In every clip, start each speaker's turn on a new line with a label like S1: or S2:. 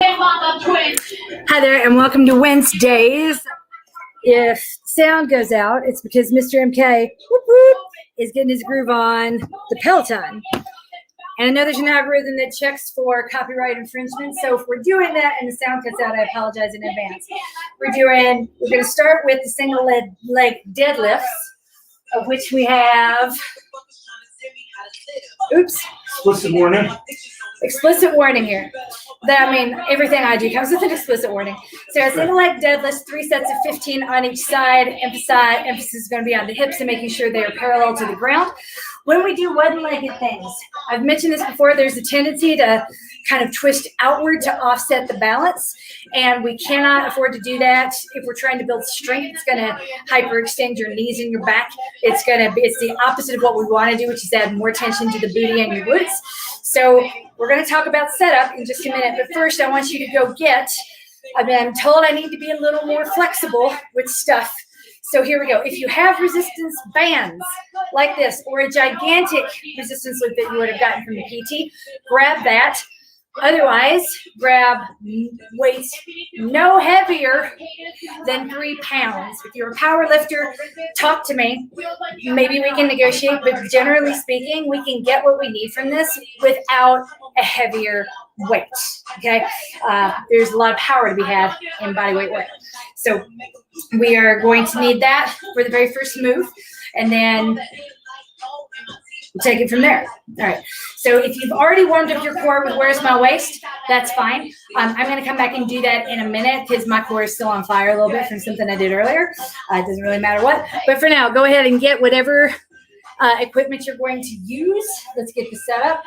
S1: Hi there, and welcome to Wednesdays. If sound goes out, it's because Mr. MK whoop, whoop, is getting his groove on the Peloton. And I know there's an algorithm that checks for copyright infringement. So if we're doing that and the sound cuts out, I apologize in advance. We're going to start with the single leg deadlifts, of which we have, explicit warning here. Everything I do comes with an explicit warning. So a single leg deadlifts, 3 sets of 15 on each side. Emphasis is going to be on the hips and making sure they are parallel to the ground. When we do one-legged things, I've mentioned this before, there's a tendency to kind of twist outward to offset the balance, and we cannot afford to do that. If we're trying to build strength, it's going to hyperextend your knees and your back. It's the opposite of what we want to do, which is add more tension to the booty and your glutes. So we're going to talk about setup in just a minute, but first I want you to go I'm told I need to be a little more flexible with stuff. So here we go. If you have resistance bands like this, or a gigantic resistance loop that you would have gotten from the PT, grab that. Otherwise, grab weights no heavier than 3 pounds. If you're a power lifter, talk to me. Maybe we can negotiate, but generally speaking, we can get what we need from this without a heavier weight, okay? There's a lot of power to be had in bodyweight work. So we are going to need that for the very first move, and then we'll take it from there. All right. So if you've already warmed up your core with Where's My Waist, that's fine. I'm going to come back and do that in a minute because my core is still on fire a little bit from something I did earlier. It doesn't really matter what. But for now, go ahead and get whatever equipment you're going to use. Let's get this set up.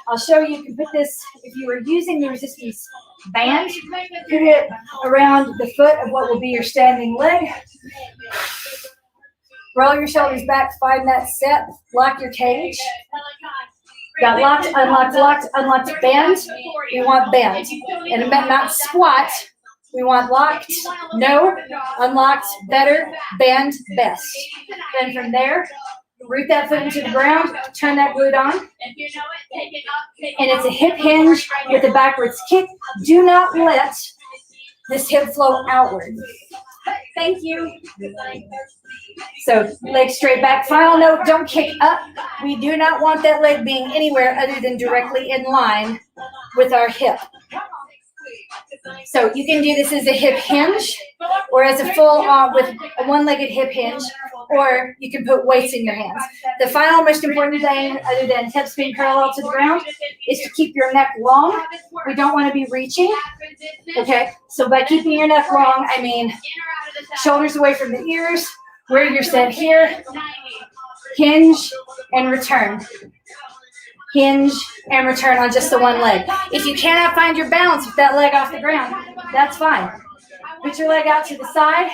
S1: I'll show you. You can put this, if you were using the resistance band, put it around the foot of what will be your standing leg. Roll your shoulders back, find that set, lock your cage. Got locked, unlocked, bend. We want bend. And not squat. We want locked, no, unlocked, better, bend, best. Then from there, root that foot into the ground, turn that glute on. And it's a hip hinge with a backwards kick. Do not let this hip flow outward. Thank you. So leg straight back. Final note, don't kick up. We do not want that leg being anywhere other than directly in line with our hip. So you can do this as a hip hinge or as a full with a one-legged hip hinge, or you can put weights in your hands. The final most important thing, other than hips being parallel to the ground, is to keep your neck long. We don't want to be reaching. Okay, so by keeping your neck long, I mean shoulders away from the ears, where you're set here, hinge and return. Hinge and return on just the one leg. If you cannot find your balance with that leg off the ground, that's fine. Put your leg out to the side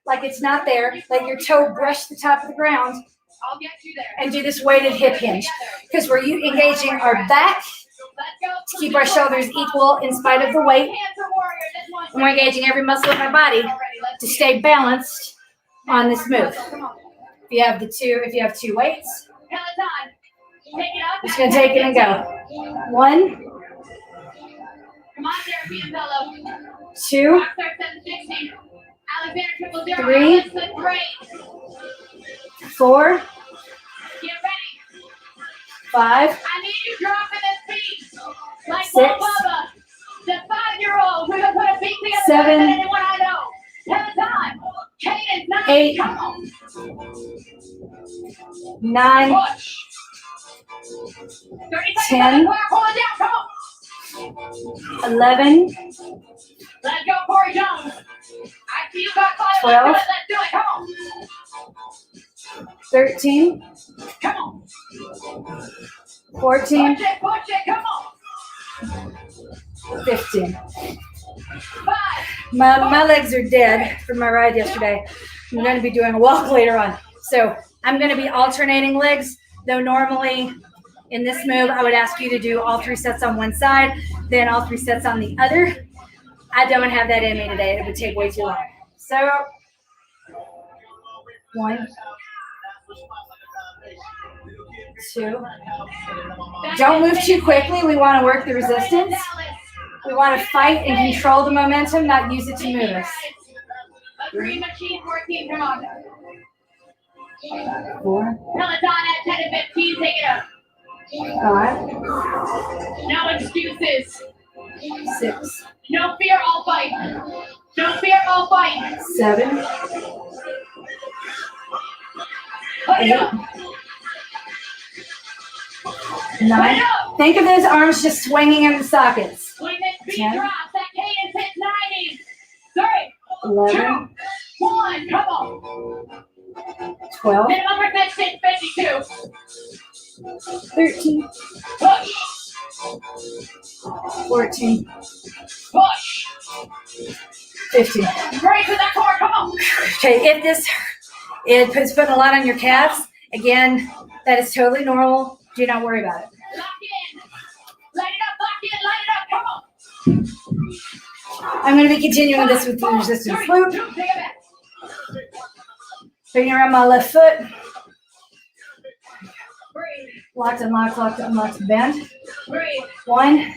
S1: like it's not there. Let your toe brush the top of the ground and do this weighted hip hinge, because we're engaging our back to keep our shoulders equal in spite of the weight. And we're engaging every muscle in our body to stay balanced on this move. If you have two weights, just going to take it and go. 1, 2, 3, 4, 5, 6, 7, 8, 9, 10, 11, 12, 13, 14, 15. My legs are dead from my ride yesterday. I'm going to be doing a walk later on. So I'm going to be alternating legs, though normally in this move, I would ask you to do all 3 sets on one side, then all 3 sets on the other. I don't have that in me today. It would take way too long. So 1, 2. Don't move too quickly. We want to work the resistance. We want to fight and control the momentum, not use it to move us.
S2: A green machine 14, come on.
S1: 4,
S2: Peloton at 10 and 15, take it up.
S1: 5,
S2: No excuses.
S1: 6,
S2: No fear, all fight. No fear, all fight.
S1: 7,
S2: Put it
S1: 8,
S2: up.
S1: 9. Think of those arms just swinging in the sockets.
S2: When this beat
S1: 10,
S2: drops, that cadence hits 90. 3,
S1: 11,
S2: 2, 1, come on.
S1: 12,
S2: Minimum resistance 52.
S1: 13,
S2: Push,
S1: 14,
S2: push.
S1: 15.
S2: Break to that core, come on.
S1: Okay, if this is putting a lot on your calves, again, that is totally normal. Do not worry about it.
S2: Lock in. Light it up, lock in, light it up, come on.
S1: I'm going to be continuing this with the resistance
S2: 3,
S1: loop.
S2: 2, take it back.
S1: Bringing around my left foot.
S2: Breathe,
S1: Locked, unlocked, locked, unlocked, bend.
S2: breathe.
S1: 1,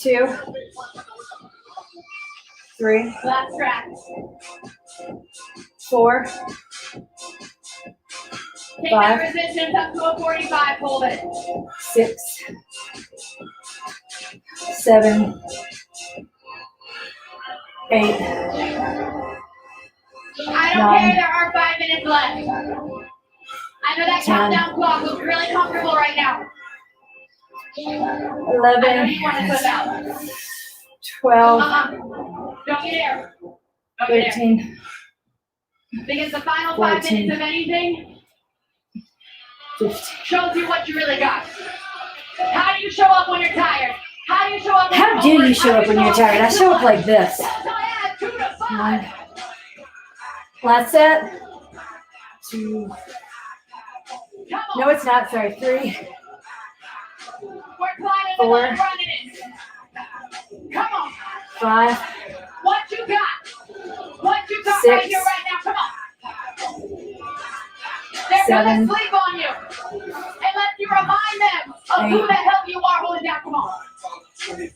S1: 2, 3,
S2: Last track.
S1: 4,
S2: Take
S1: 5,
S2: that resistance up to a 45, hold it.
S1: 6, 7, 8,
S2: I don't
S1: 9,
S2: care, there are 5 minutes left. I know that
S1: 10,
S2: countdown clock looks really comfortable right now. I know
S1: 11,
S2: you want to put out.
S1: 12,
S2: Don't get there. Don't get there.
S1: 13,
S2: Because the final 5
S1: 14.
S2: minutes of anything
S1: 15.
S2: shows you what you really got. How do you show up when you're tired? How do you show up when
S1: How
S2: you're
S1: do
S2: over?
S1: you show up when you're tired? I show up like this.
S2: So I add 2 to 5.
S1: 9. Last set. 2.
S2: Come on.
S1: No, it's not. Sorry. 3.
S2: We're climbing
S1: 4.
S2: the line, running it. Come on.
S1: 5.
S2: What you got? What you got
S1: 6.
S2: right here, right now? Come on. They're
S1: 7.
S2: gonna sleep on you. Unless you remind them of
S1: 8.
S2: who the hell you are holding down. Come on.
S1: 9.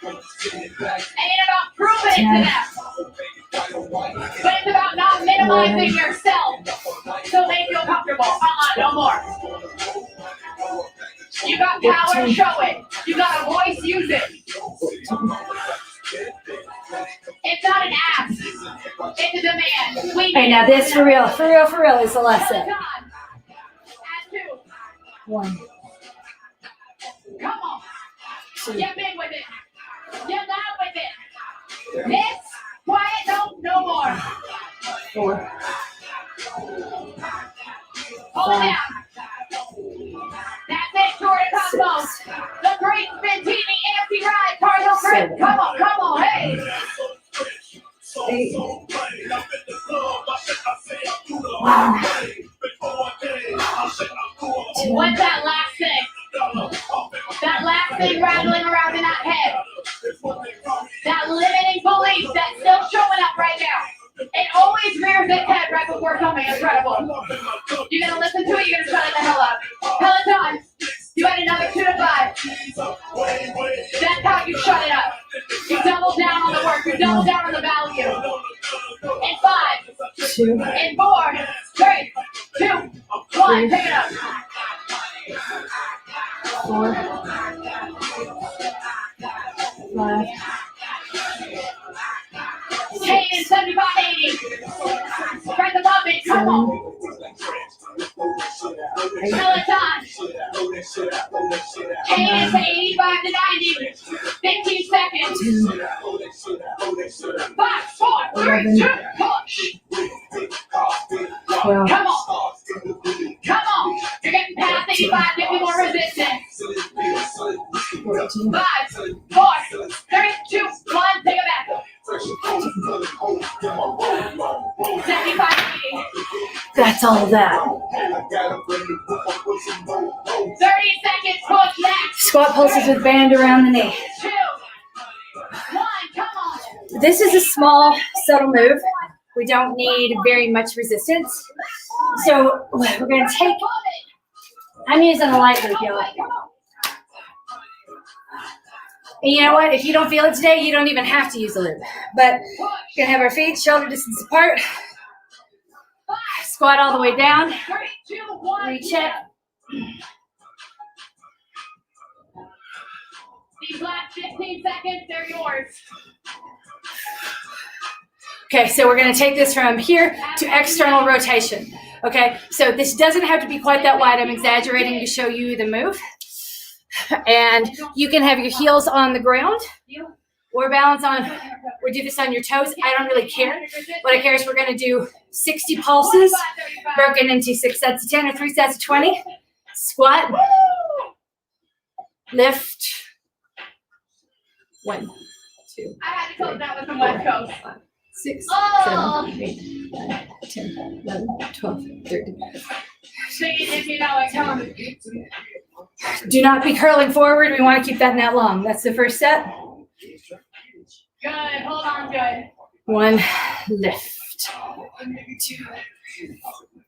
S2: Ain't about proving it
S1: 10.
S2: to them. But it's about not minimizing
S1: 11.
S2: yourself so they feel comfortable. No more. You got power,
S1: 14.
S2: show it. You got a voice, use it. It's not an ask. It's a demand. We
S1: Hey,
S2: need
S1: now
S2: it.
S1: this for real is the last set.
S2: Add 2.
S1: 1,
S2: Come on.
S1: 2,
S2: Get big with it. Get loud with it. This, quiet, no more.
S1: 4,
S2: Hold it down. That's it, Jordan Cosmos.
S1: 6,
S2: The great Ventini anti-ride, Cardinal Grip.
S1: 7.
S2: Come on, hey.
S1: 8, 9, 10,
S2: What's that last thing? That last thing rattling around in that head. That limiting belief that's still showing up right now. It always rears its head right before something incredible. You're gonna listen to it, you're gonna shut it the hell up. Peloton, you had another 2 to 5. That's how you shut it up. You double down on the work, you double down on the value. In 5,
S1: 2,
S2: in 4, 3, 2, 1, pick it up.
S1: 4, 5,
S2: Hayden, 75-80. Press the button, come on. Peloton. Hayden to 85 to 90. 15 seconds. 5, 4, 3, 2, push.
S1: 12,
S2: Come on. Come on. You're getting past 85, give me more resistance.
S1: 14,
S2: 5, 4, 3, 2, 1, take it back. 75-80.
S1: That's all of that.
S2: 30 seconds, push next.
S1: Squat pulses with band around the knee.
S2: 2, 1, come on.
S1: This is a small, subtle move. We don't need very much resistance. So we're going to take, I'm using a light loop, y'all. And you know what? If you don't feel it today, you don't even have to use a loop. But we're gonna have our feet shoulder distance apart. Squat all the way down.
S2: 3, 2, 1.
S1: Reach up.
S2: These last 15 seconds, they're yours.
S1: Okay, so we're gonna take this from here to external rotation. Okay, so this doesn't have to be quite that wide. I'm exaggerating to show you the move. And you can have your heels on the ground or balance on, or do this on your toes. I don't really care. What I care is we're gonna do 60 pulses broken into 6 sets of 10 or 3 sets of 20. Squat, lift, 1, 2,
S2: I had to close that with some West Coast.
S1: 6,
S2: Oh.
S1: 7, 8, 9, 10, 11, 12, 13.
S2: Sing it if you know it. Tell them.
S1: Do not be curling forward. We want to keep that net long. That's the first set.
S2: Good. Hold on. Good.
S1: 1, lift. 2,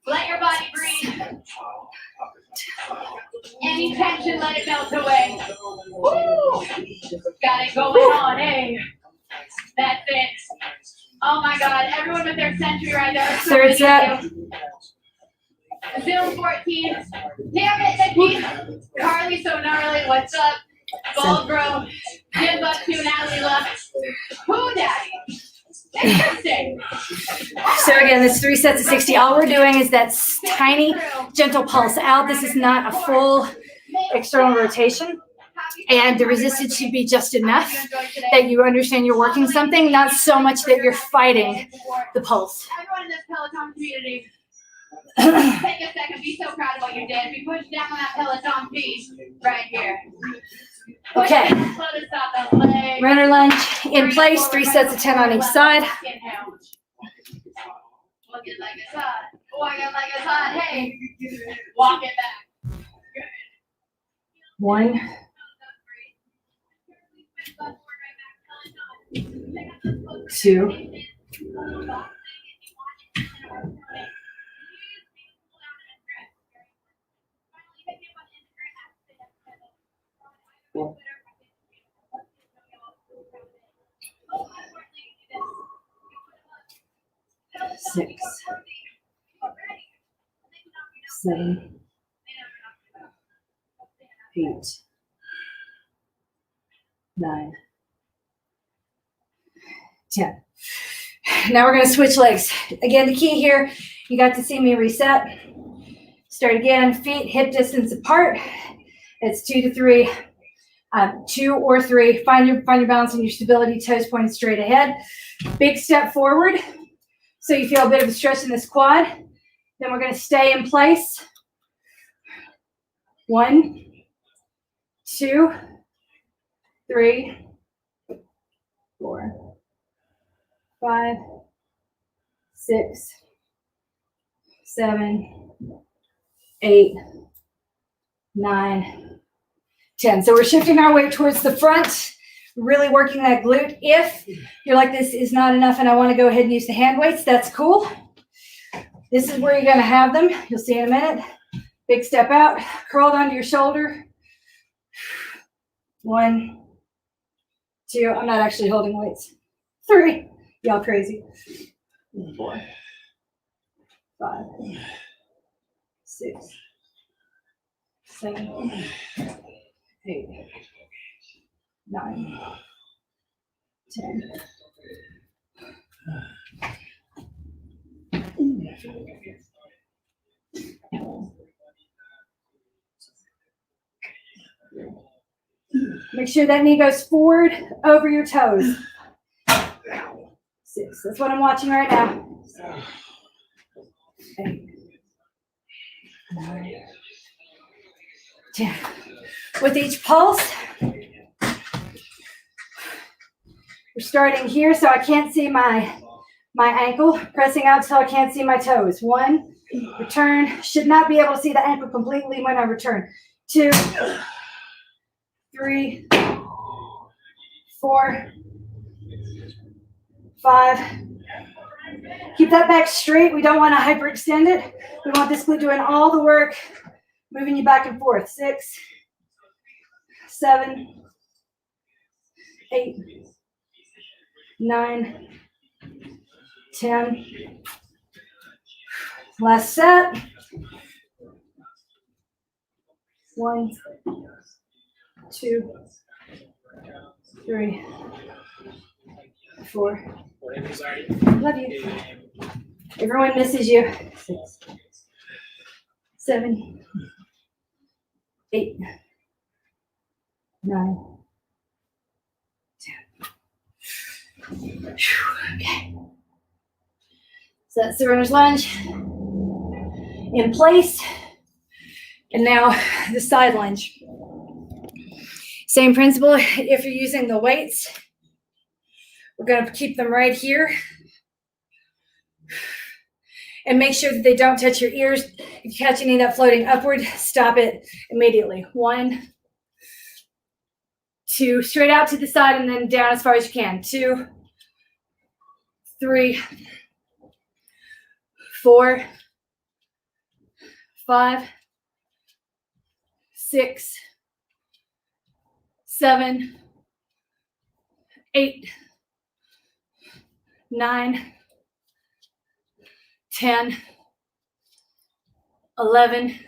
S2: Let your body breathe. Any tension, let it melt away. Woo! Got it going on, hey. That's it. Oh my God, everyone with their century right there.
S1: Third set.
S2: Zoom 14. Damn it, Nikki. Carly so gnarly, what's up? Bald Bro. Jim Buck 2, Natalie Lux. Who Daddy? Interesting.
S1: So again, this 3 sets of 60. All we're doing is that tiny, gentle pulse out. This is not a full external rotation. And the resistance should be just enough that you understand you're working something, not so much that you're fighting the pulse.
S2: Everyone in this Peloton community, take a second, be so proud of what you did. We pushed down on that Peloton piece right here.
S1: Okay.
S2: Stop the leg.
S1: Runner lunge in place, 3 sets of 10 on each side.
S2: Inhale. Look it like it's hot. Walk it like it's hot. Hey, walk it back.
S1: 1, 2, 6, 7, 8, 9, 10. Now we're going to switch legs. Again, the key here, you got to see me reset. Start again, feet hip distance apart. It's 2 to 3, 2 or 3. Find your balance and your stability, toes pointed straight ahead. Big step forward. So you feel a bit of a stretch in this quad. Then we're going to stay in place. 1, 2, 3, 4, 5, 6, 7, 8, 9, 10. So we're shifting our weight towards the front, really working that glute. If you're like, this is not enough and I want to go ahead and use the hand weights, that's cool. This is where you're going to have them. You'll see in a minute. Big step out, curled onto your shoulder. 1, 2, I'm not actually holding weights. 3, y'all crazy. 4, 5, 6, 7, 8, 9, 10. Make sure that knee goes forward over your toes. 6. That's what I'm watching right now. 8, 9, 10. With each pulse, we're starting here so I can't see my ankle, pressing out till I can't see my toes. 1, return. Should not be able to see the ankle completely when I return. 2, 3, 4, 5. Keep that back straight. We don't want to hyperextend it. We want this glute doing all the work, moving you back and forth. 6, 7, 8, 9, 10. Last set. 1, 2, 3, 4. Love you. Everyone misses you. 6, 7, 8, 9, 10. Okay. So that's the runner's lunge in place. And now the side lunge. Same principle. If you're using the weights, we're going to keep them right here. And make sure that they don't touch your ears. If you catch any of that floating upward, stop it immediately. 1, 2, straight out to the side and then down as far as you can. 2, 3, 4, 5, 6, 7, 8, 9, 10, 11,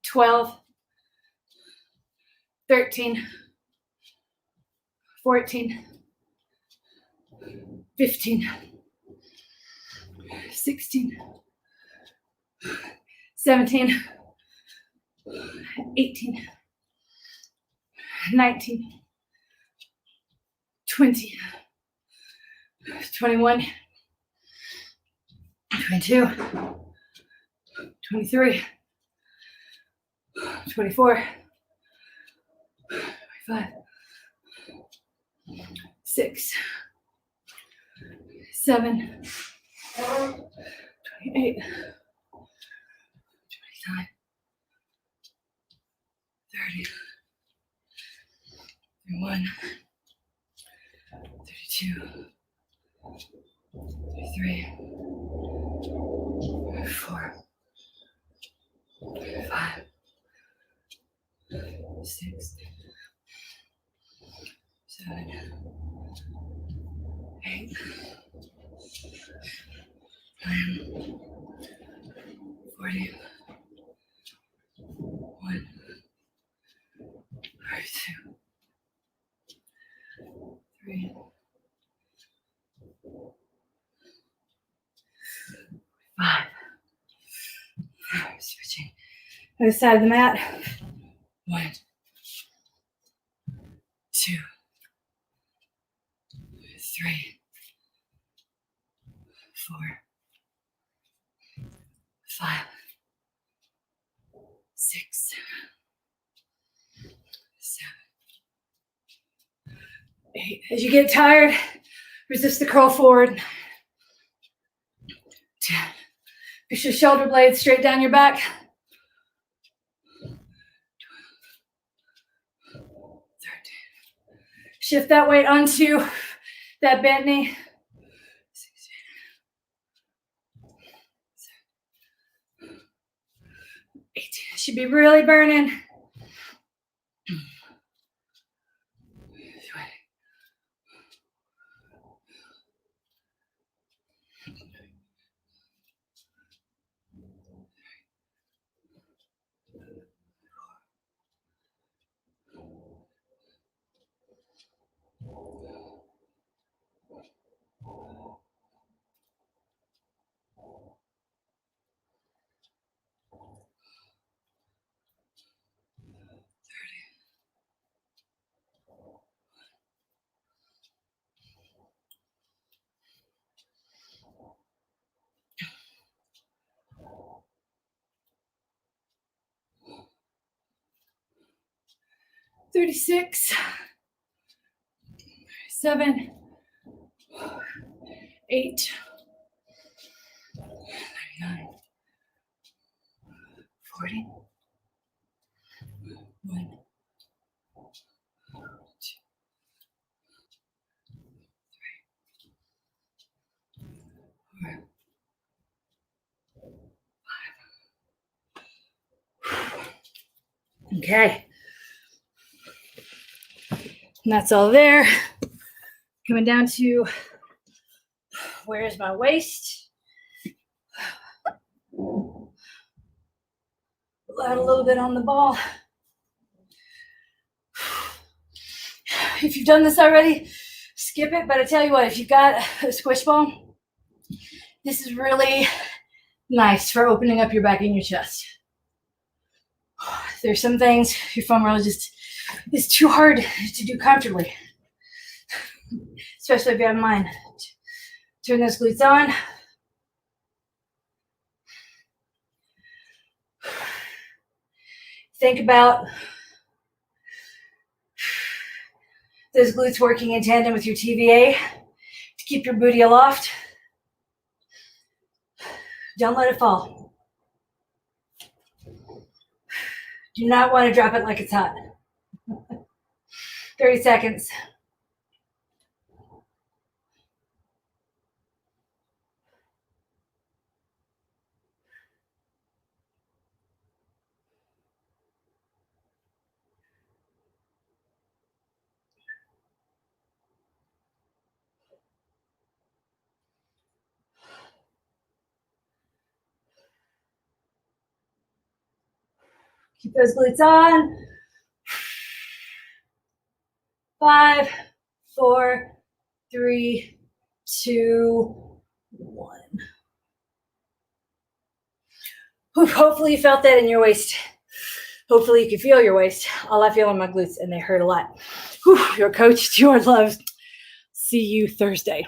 S1: 12, 13, 14, 15, 16, 17, 18, 19, 20, 21, 22, 23, 24, 25, 6, 7, 28, 29, 30, 31, 32, 33, 34, 35, 6, 7, 8, 9, 40, 1, 2, 3, 5. Switching other side of the mat. 1, 2, 3, 4, 5, 6, 7, 8. As you get tired, resist the curl forward. 10. Push your shoulder blades straight down your back. 13. Shift that weight onto that bent knee. 16. 17. 18. Should be really burning. 20. 36, 7, 8, 39, 40, 1, 2, 3, 4, 5. Okay. And that's all there. Coming down to, where's my waist? Pull out a little bit on the ball. If you've done this already, skip it. But I tell you what, if you've got a squish ball, this is really nice for opening up your back and your chest. There's some things your foam roller just is too hard to do comfortably, especially if you have mine. Turn those glutes on. Think about those glutes working in tandem with your TVA to keep your booty aloft. Don't let it fall. Do not want to drop it like it's hot. 30 seconds. Keep those glutes on. 5, 4, 3, 2, 1. Hopefully you felt that in your waist. Hopefully you can feel your waist. All I feel on my glutes, and they hurt a lot. Your coach, Stuart Loves. See you Thursday.